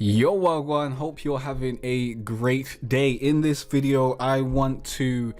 Yo Wagwan, hope you're having a great day. In this video I want to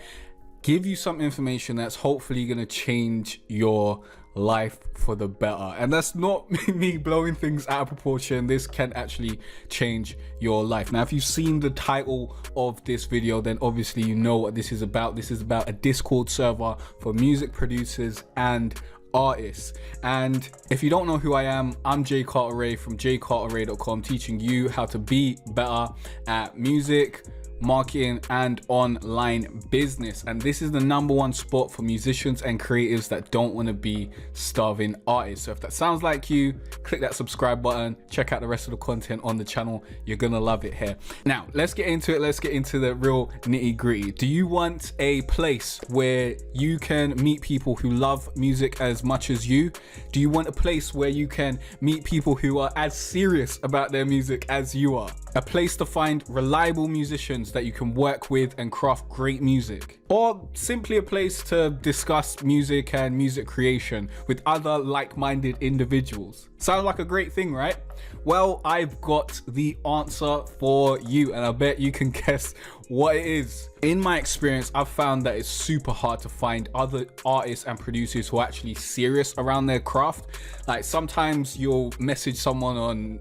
give you some information that's hopefully going to change your life for the better, and that's not me blowing things out of proportion. This can actually change your life. Now if you've seen the title of this video, then obviously you know what this is about. This is about a Discord server for music producers and artists. And if you don't know who I am, I'm Jay Carteret from jcarteret.com, teaching you how to be better at music, marketing and online business. And this is the #1 spot for musicians and creatives that don't want to be starving artists. So if that sounds like you, click that subscribe button, check out the rest of the content on the channel. You're gonna love it here. Now let's get into it. Let's get into the real nitty-gritty. Do you want a place where you can meet people who love music as much as you? Do you want a place where you can meet people who are as serious about their music as you are? A place to find reliable musicians that you can work with and craft great music? Or simply a place to discuss music and music creation with other like-minded individuals? Sounds like a great thing, right? Well, I've got the answer for you, and I bet you can guess what it is. In my experience, I've found that it's super hard to find other artists and producers who are actually serious around their craft. Like sometimes you'll message someone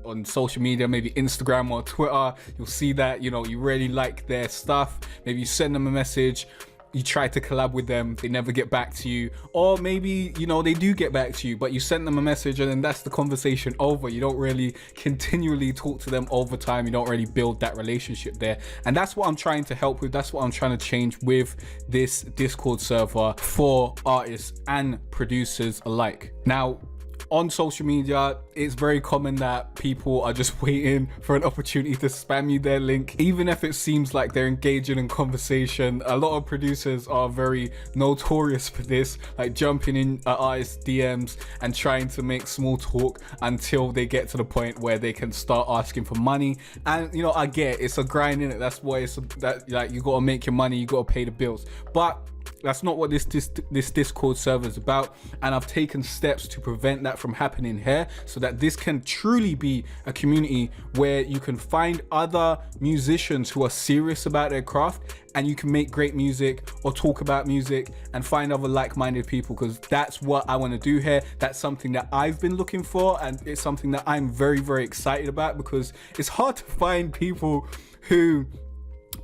on social media, maybe Instagram or Twitter, you'll see that, you know, you really like their stuff. Maybe you send them a message, you try to collab with them, they never get back to you, or maybe, you know, they do get back to you, but you send them a message and then that's the conversation over. You don't really continually talk to them over time. You don't really build that relationship there. And that's what I'm trying to help with. That's what I'm trying to change with this Discord server for artists and producers alike. Now, on social media, it's very common that people are just waiting for an opportunity to spam you their link, even if it seems like they're engaging in conversation. A lot of producers are very notorious for this, like jumping in artists' DMs and trying to make small talk until they get to the point where they can start asking for money. And you know, I get it, it's a grind in it. That's why it's like you gotta make your money, you gotta pay the bills. But that's not what this Discord server is about, and I've taken steps to prevent that from happening here, so that this can truly be a community where you can find other musicians who are serious about their craft, and you can make great music or talk about music and find other like-minded people, because that's what I want to do here. That's something that I've been looking for, and it's something that I'm very, very excited about, because it's hard to find people who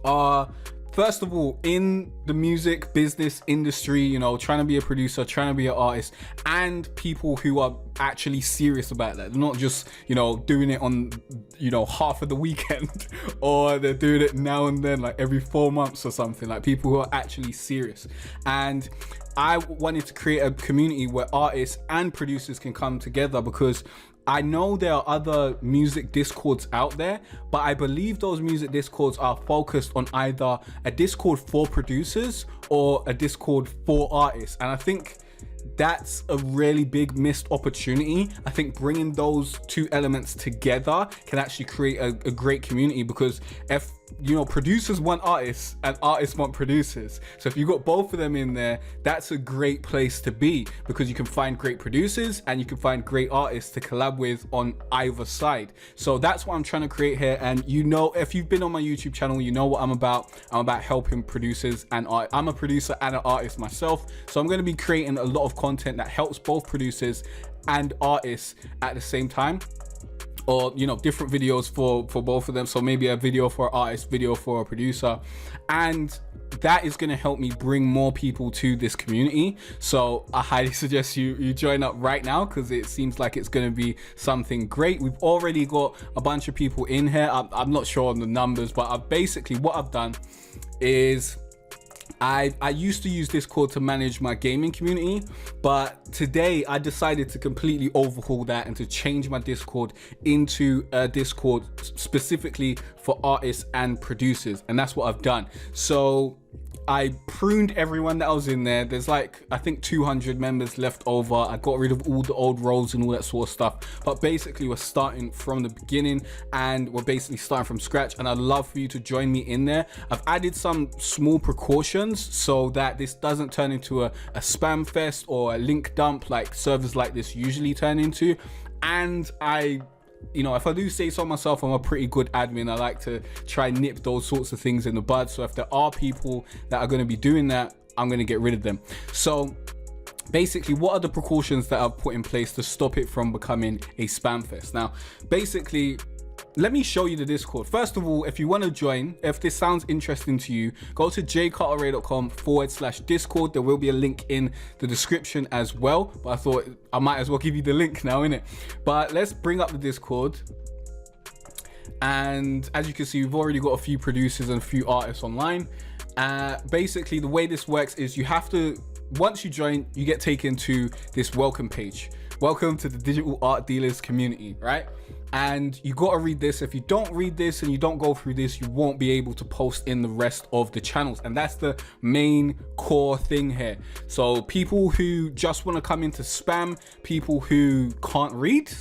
are, first of all, in the music business industry, you know, trying to be a producer, trying to be an artist, and people who are actually serious about that. They're not just, you know, doing it on, you know, half of the weekend or they're doing it now and then, like every 4 months or something. Like people who are actually serious. And I wanted to create a community where artists and producers can come together, because I know there are other music discords out there, but I believe those music discords are focused on either a Discord for producers or a Discord for artists. And I think that's a really big missed opportunity. I think bringing those two elements together can actually create a great community, because if, you know, producers want artists and artists want producers, so if you got both of them in there, that's a great place to be, because you can find great producers and you can find great artists to collab with on either side. So that's what I'm trying to create here. And you know, if you've been on my YouTube channel, you know what I'm about. I'm about helping producers and art. I'm a producer and an artist myself, so I'm going to be creating a lot of content that helps both producers and artists at the same time, or, you know, different videos for both of them. So maybe a video for an artist, video for a producer, and that is going to help me bring more people to this community. So I highly suggest you join up right now, because it seems like it's going to be something great. We've already got a bunch of people in here. I'm not sure on the numbers, but what I've done is I used to use Discord to manage my gaming community, but today I decided to completely overhaul that and to change my Discord into a Discord specifically for artists and producers, and that's what I've done. So I pruned everyone that was in there. There's like, I think 200 members left over. I got rid of all the old roles and all that sort of stuff, but basically we're starting from the beginning and we're basically starting from scratch, and I'd love for you to join me in there. I've added some small precautions so that this doesn't turn into a spam fest or a link dump like servers like this usually turn into, and I you know, if I do say so myself, I'm a pretty good admin. I like to try and nip those sorts of things in the bud. So if there are people that are going to be doing that, I'm going to get rid of them. So basically, what are the precautions that I've put in place to stop it from becoming a spam fest? Now, basically, let me show you the Discord. First of all, if you want to join, if this sounds interesting to you, go to jcarteray.com/Discord. There will be a link in the description as well, but I thought I might as well give you the link now, innit? But let's bring up the Discord. And as you can see, we've already got a few producers and a few artists online. Basically, the way this works is you have to, once you join, you get taken to this welcome page. Welcome to the digital art dealers community, right? And you got to read this. If you don't read this and you don't go through this, you won't be able to post in the rest of the channels. And that's the main core thing here. So people who just want to come into spam, people who can't read,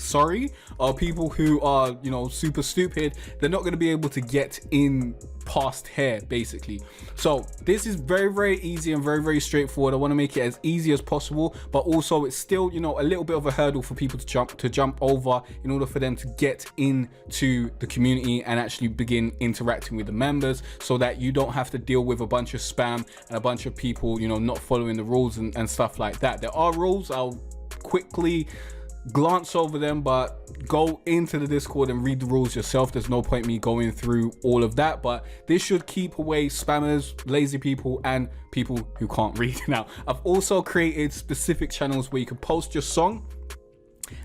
or people who are, you know, super stupid, they're not going to be able to get in past here, basically. So this is very, very easy and very, very straightforward. I want to make it as easy as possible, but also it's still, you know, a little bit of a hurdle for people to jump over in order for them to get into the community and actually begin interacting with the members, so that you don't have to deal with a bunch of spam and a bunch of people, you know, not following the rules and stuff like that. There are rules. I'll quickly glance over them, but go into the Discord and read the rules yourself. There's no point me going through all of that, but this should keep away spammers, lazy people, and people who can't read. Now, I've also created specific channels where you can post your song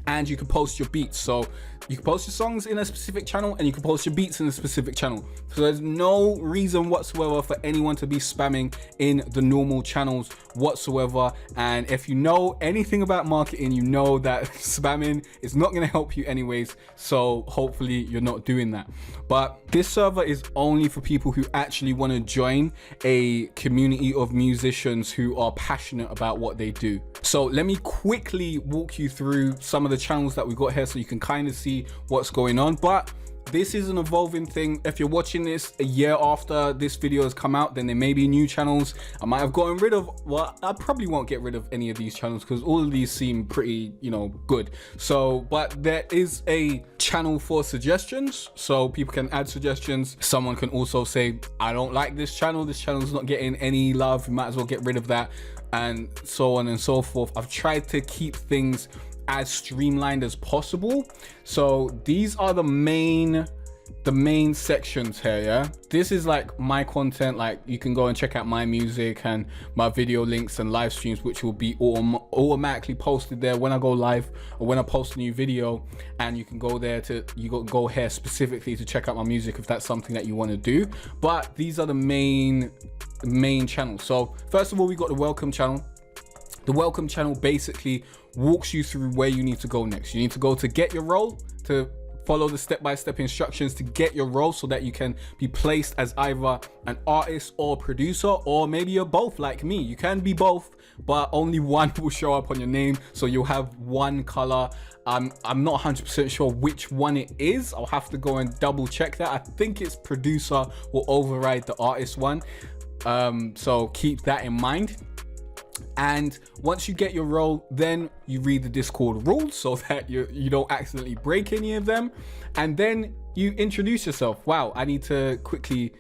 and you can post your beats. So you can post your songs in a specific channel and you can post your beats in a specific channel. So there's no reason whatsoever for anyone to be spamming in the normal channels whatsoever. And if you know anything about marketing, you know that spamming is not going to help you anyways. So hopefully you're not doing that. But this server is only for people who actually want to join a community of musicians who are passionate about what they do. So let me quickly walk you through some of the channels that we got here so you can kind of see what's going on. But this is an evolving thing. If you're watching this a year after this video has come out, then there may be new channels I might have gotten rid of. Well, I probably won't get rid of any of these channels because all of these seem pretty, you know, good. So, but there is a channel for suggestions, so people can add suggestions. Someone can also say, I don't like this channel. This channel's not getting any love. You might as well get rid of that, and so on and so forth. I've tried to keep things as streamlined as possible. So these are the main sections here. Yeah, this is like my content. Like you can go and check out my music and my video links and live streams, which will be automatically posted there when I go live or when I post a new video. And you can go there to go here specifically to check out my music if that's something that you want to do. But these are the main channels. So first of all, we got the welcome channel. The welcome channel basically walks you through where you need to go next. You need to go to get your role, to follow the step-by-step instructions to get your role so that you can be placed as either an artist or producer, or maybe you're both like me. You can be both, but only one will show up on your name. So you'll have one color. I'm not 100% sure which one it is. I'll have to go and double check that. I think it's producer will override the artist one. So keep that in mind. And once you get your role, then you read the Discord rules so that you don't accidentally break any of them. And then you introduce yourself. Wow, I need to quickly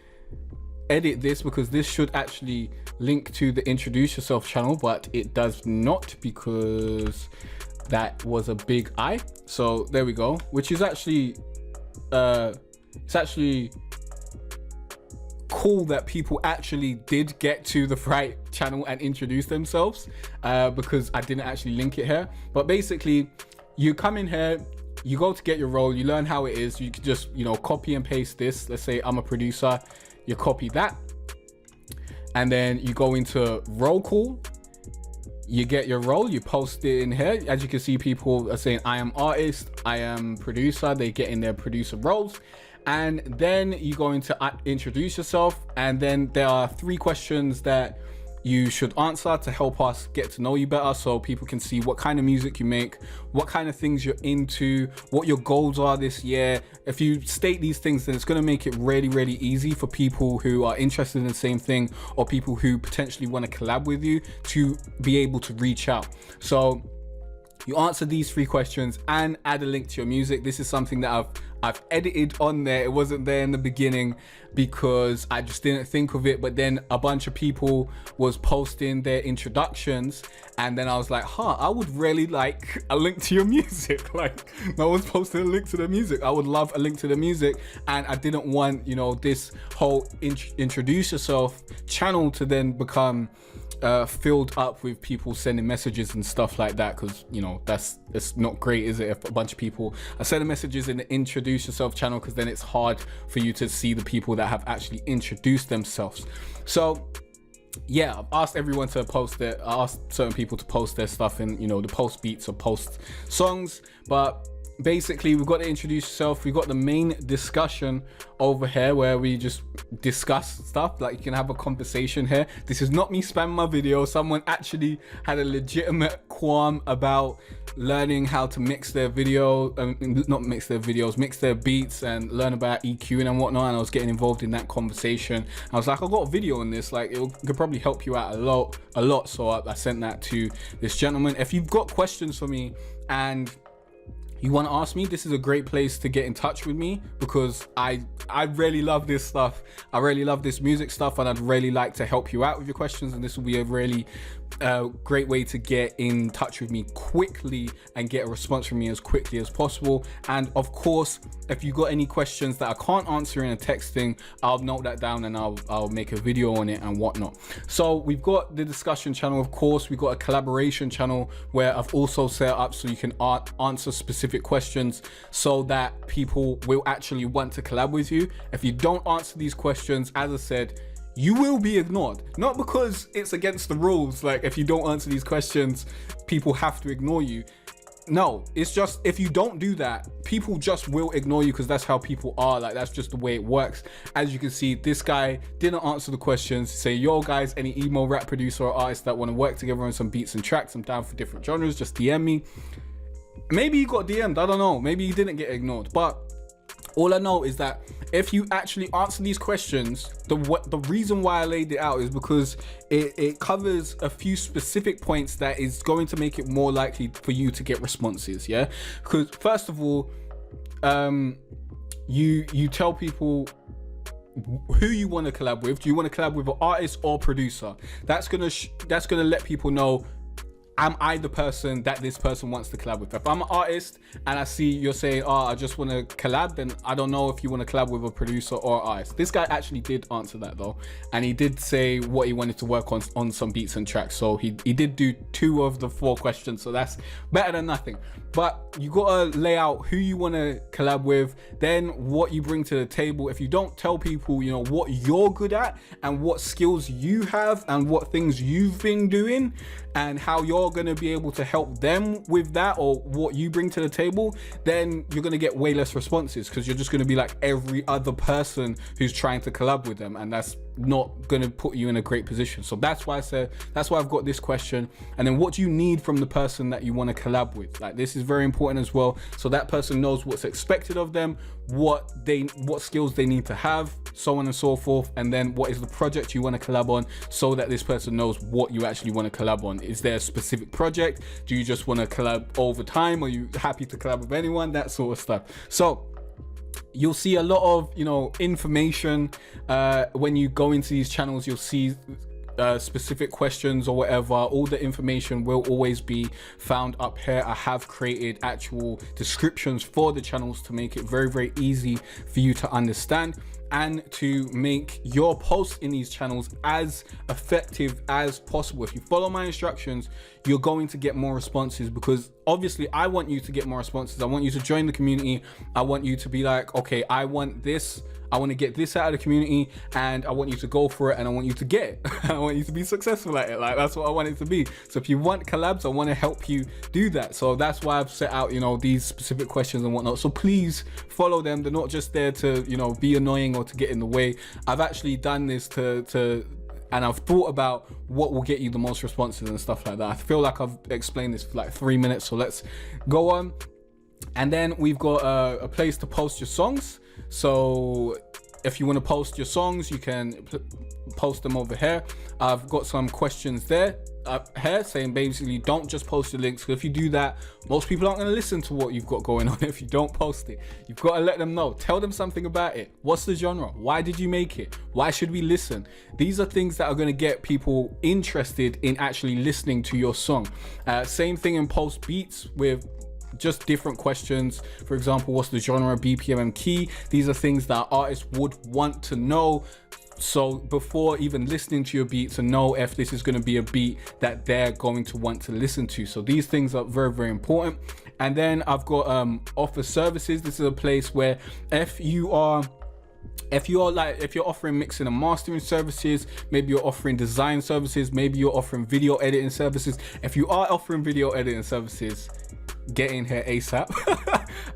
edit this because this should actually link to the introduce yourself channel, but it does not because that was a big I. So there we go, which is actually, it's actually cool that people actually did get to the right channel and introduce themselves, because I didn't actually link it here. But basically, you come in here, you go to get your role, you learn how it is. You can just, you know, copy and paste this. Let's say I'm a producer, you copy that, and then you go into roll call. You get your role, you post it in here. As you can see, people are saying I am artist, I am producer. They get in their producer roles. And then you go into introduce yourself, and then there are 3 questions that you should answer to help us get to know you better, so people can see what kind of music you make, what kind of things you're into, what your goals are this year. If you state these things, then it's going to make it really, really easy for people who are interested in the same thing, or people who potentially want to collab with you, to be able to reach out. So You answer these 3 questions and add a link to your music. This is something that I've edited on there. It wasn't there in the beginning because I just didn't think of it, but then a bunch of people was posting their introductions, and then I was like, I would really like a link to your music. Like, no one's posting a link to the music. I would love a link to the music, and I didn't want, you know, this whole introduce yourself channel to then become filled up with people sending messages and stuff like that, because, you know, it's not great, is it, if a bunch of people are sending messages in the introduce yourself channel, because then it's hard for you to see the people that have actually introduced themselves. So yeah, I've asked everyone to post it. I asked certain people to post their stuff in, you know, the post beats or post songs, but basically we've got to introduce yourself. We've got the main discussion over here where we just discuss stuff. Like, you can have a conversation here. This is not me spamming my video. Someone actually had a legitimate qualm about learning how to mix their video, not mix their videos, mix their beats and learn about EQing and whatnot, and I was getting involved in that conversation. I was like, I got a video on this, like, it could probably help you out a lot. So I sent that to this gentleman. If you've got questions for me and you want to ask me, this is a great place to get in touch with me, because I really love this stuff. I really love this music stuff, and I'd really like to help you out with your questions, and this will be a really great way to get in touch with me quickly and get a response from me as quickly as possible. And of course, if you got any questions that I can't answer in a texting, I'll note that down and I'll make a video on it and whatnot. So we've got the discussion channel, of course. We've got a collaboration channel where I've also set up so you can answer specific questions so that people will actually want to collab with you. If you don't answer these questions, as I said, you will be ignored. Not because it's against the rules, like if you don't answer these questions, people have to ignore you. No, it's just, if you don't do that, people just will ignore you, because that's how people are. Like, that's just the way it works. As you can see, this guy didn't answer the questions. Say, yo guys, any emo rap producer or artist that want to work together on some beats and tracks, I'm down for different genres, just DM me. Maybe you got DM'd, I don't know. Maybe you didn't get ignored, but all I know is that if you actually answer these questions, the reason why I laid it out is because it covers a few specific points that is going to make it more likely for you to get responses. Yeah, because first of all, you tell people who you want to collab with. Do you want to collab with an artist or producer? That's gonna let people know, am I the person that this person wants to collab with? If I'm an artist and I see you're saying, I just want to collab, then I don't know if you want to collab with a producer or artist. This guy actually did answer that though, and he did say what he wanted to work on some beats and tracks. So he did do 2 of the 4 questions, so that's better than nothing. But you gotta lay out who you want to collab with, then what you bring to the table. If you don't tell people, you know, what you're good at and what skills you have and what things you've been doing and how you're going to be able to help them with that, or what you bring to the table, then you're going to get way less responses, because you're just going to be like every other person who's trying to collab with them, and that's not going to put you in a great position. So that's why I said, that's why I've got this question. And then what do you need from the person that you want to collab with? Like, this is very important as well, so that person knows what's expected of them, what skills they need to have, so on and so forth. And then what is the project you want to collab on, so that this person knows what you actually want to collab on. Is there a specific project? Do you just want to collab over time? Are you happy to collab with anyone? That sort of stuff. So you'll see a lot of, you know, information when you go into these channels. You'll see specific questions or whatever. All the information will always be found up here. I have created actual descriptions for the channels to make it very, very easy for you to understand and to make your posts in these channels as effective as possible. If you follow my instructions, you're going to get more responses, because obviously I want you to get more responses. I want you to join the community. I want you to be like, okay, I want this, I want to get this out of the community, and I want you to go for it, and I want you to get it. I want you to be successful at it. Like, that's what I want it to be. So if you want collabs, I want to help you do that. So that's why I've set out, you know, these specific questions and whatnot. So please follow them. They're not just there to, you know, be annoying or to get in the way. I've actually done this and I've thought about what will get you the most responses and stuff like that. I feel like I've explained this for like 3 minutes, so let's go on. And then we've got a place to post your songs. So if you want to post your songs, you can post them over here. I've got some questions there. up here saying basically don't just post the links, because if you do that, most people aren't going to listen to what you've got going on if you don't post it. You've got to let them know, tell them something about it. What's the genre? Why did you make it? Why should we listen? These are things that are going to get people interested in actually listening to your song. Same thing in post beats with just different questions. For example, what's the genre, BPM, and key? These are things that artists would want to know. So before even listening to your beat, to know if this is going to be a beat that they're going to want to listen to. So these things are very, very important. And then I've got offer services. This is a place where if you're offering mixing and mastering services, maybe you're offering design services, maybe you're offering video editing services. If you are offering video editing services, get in here ASAP.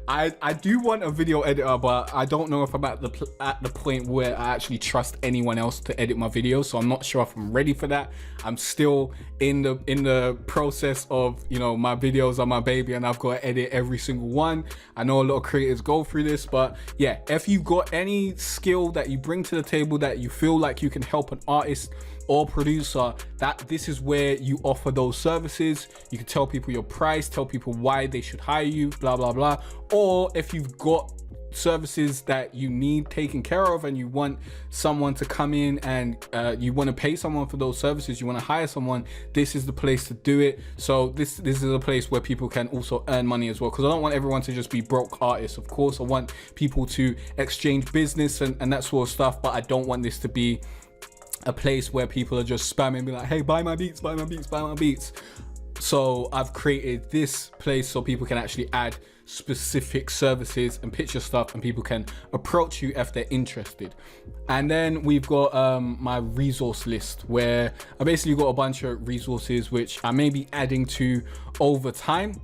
I do want a video editor, but I don't know if I'm at the point where I actually trust anyone else to edit my videos, so I'm not sure if I'm ready for that. I'm still in the process of, you know, my videos are my baby and I've got to edit every single one. I know a lot of creators go through this, but yeah, if you've got any skill that you bring to the table that you feel like you can help an artist or producer, that this is where you offer those services. You can tell people your price, tell people why they should hire you, blah blah blah. Or if you've got services that you need taken care of and you want someone to come in and you want to pay someone for those services, you want to hire someone, this is the place to do it. So this is a place where people can also earn money as well, because I don't want everyone to just be broke artists. Of course, I want people to exchange business and that sort of stuff, but I don't want this to be a place where people are just spamming, be like, hey, buy my beats, buy my beats, buy my beats. So I've created this place so people can actually add specific services and pitch your stuff, and people can approach you if they're interested. And then we've got my resource list, where I basically got a bunch of resources which I may be adding to over time,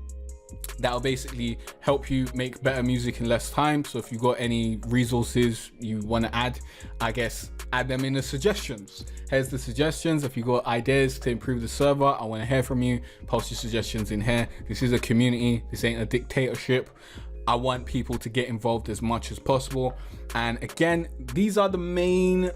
that'll basically help you make better music in less time. So if you've got any resources you want to add, I guess add them in the suggestions. Here's the suggestions. If you've got ideas to improve the server, I want to hear from you. Post your suggestions in here. This is a community. This ain't a dictatorship. I want people to get involved as much as possible. And again, these are the main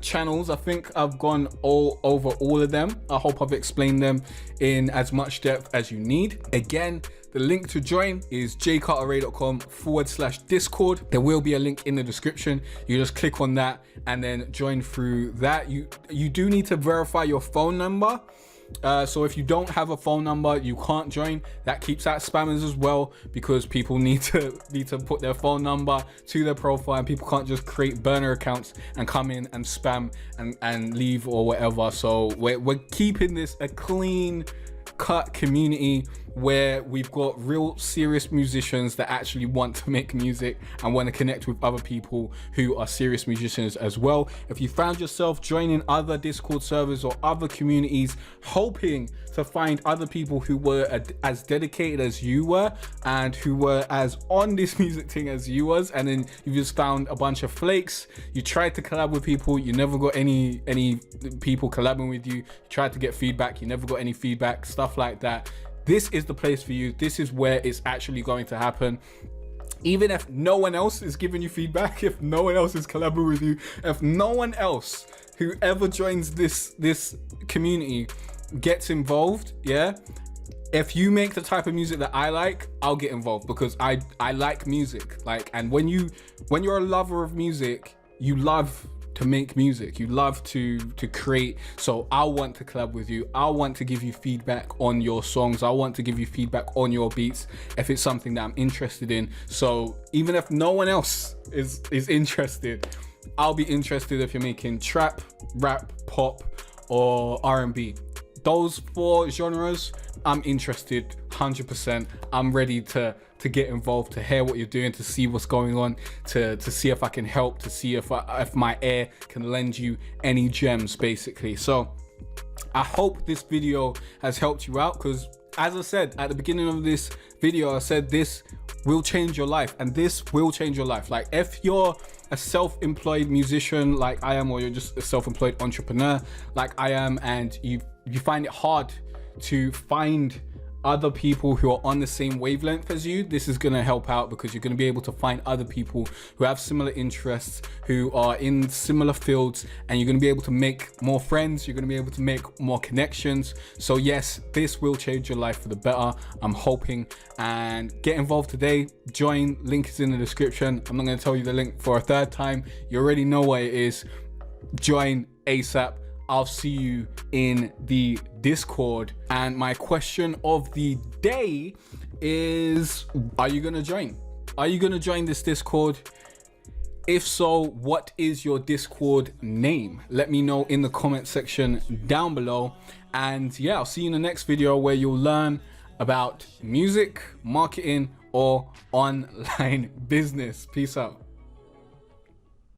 channels. I think I've gone over all of them. I hope I've explained them in as much depth as you need. Again, the link to join is jcarteray.com/discord. There will be a link in the description. You just click on that and then join through that. You do need to verify your phone number. So if you don't have a phone number, you can't join. That keeps out spammers as well, because people need to put their phone number to their profile, and people can't just create burner accounts and come in and spam and leave or whatever. So we're keeping this a clean cut community where we've got real serious musicians that actually want to make music and want to connect with other people who are serious musicians as well. If you found yourself joining other Discord servers or other communities, hoping to find other people who were as dedicated as you were and who were as on this music thing as you was, and then you just found a bunch of flakes, you tried to collab with people, you never got any people collabing with you, you tried to get feedback, you never got any feedback, stuff like that, this is the place for you. This is where it's actually going to happen. Even if no one else is giving you feedback, if no one else is collaborating with you, if no one else, whoever joins this community gets involved, yeah, if you make the type of music that I like, I'll get involved, because I like music. Like, and when you're a lover of music, you love to make music, you love to create. So I want to collab with you. I want to give you feedback on your songs. I want to give you feedback on your beats if it's something that I'm interested in. So even if no one else is interested, I'll be interested if you're making trap, rap, pop, or R&B. Those 4 genres, I'm interested 100%. I'm ready to get involved, to hear what you're doing, to see what's going on, to see if I can help, to see if my ear can lend you any gems, basically. So I hope this video has helped you out, because as I said at the beginning of this video, I said this will change your life, and this will change your life. Like, if you're a self-employed musician like I am, or you're just a self-employed entrepreneur like I am, and you find it hard to find other people who are on the same wavelength as you. This is going to help out because you're going to be able to find other people who have similar interests, who are in similar fields, and you're going to be able to make more friends. You're going to be able to make more connections. So yes, this will change your life for the better, I'm hoping. And get involved today. Join, link is in the description. I'm not going to tell you the link for a third time. You already know what it is. Join ASAP. I'll see you in the Discord. And my question of the day is, are you gonna join? Are you gonna join this Discord? If so, what is your Discord name? Let me know in the comment section down below. And yeah, I'll see you in the next video where you'll learn about music, marketing, or online business. Peace out.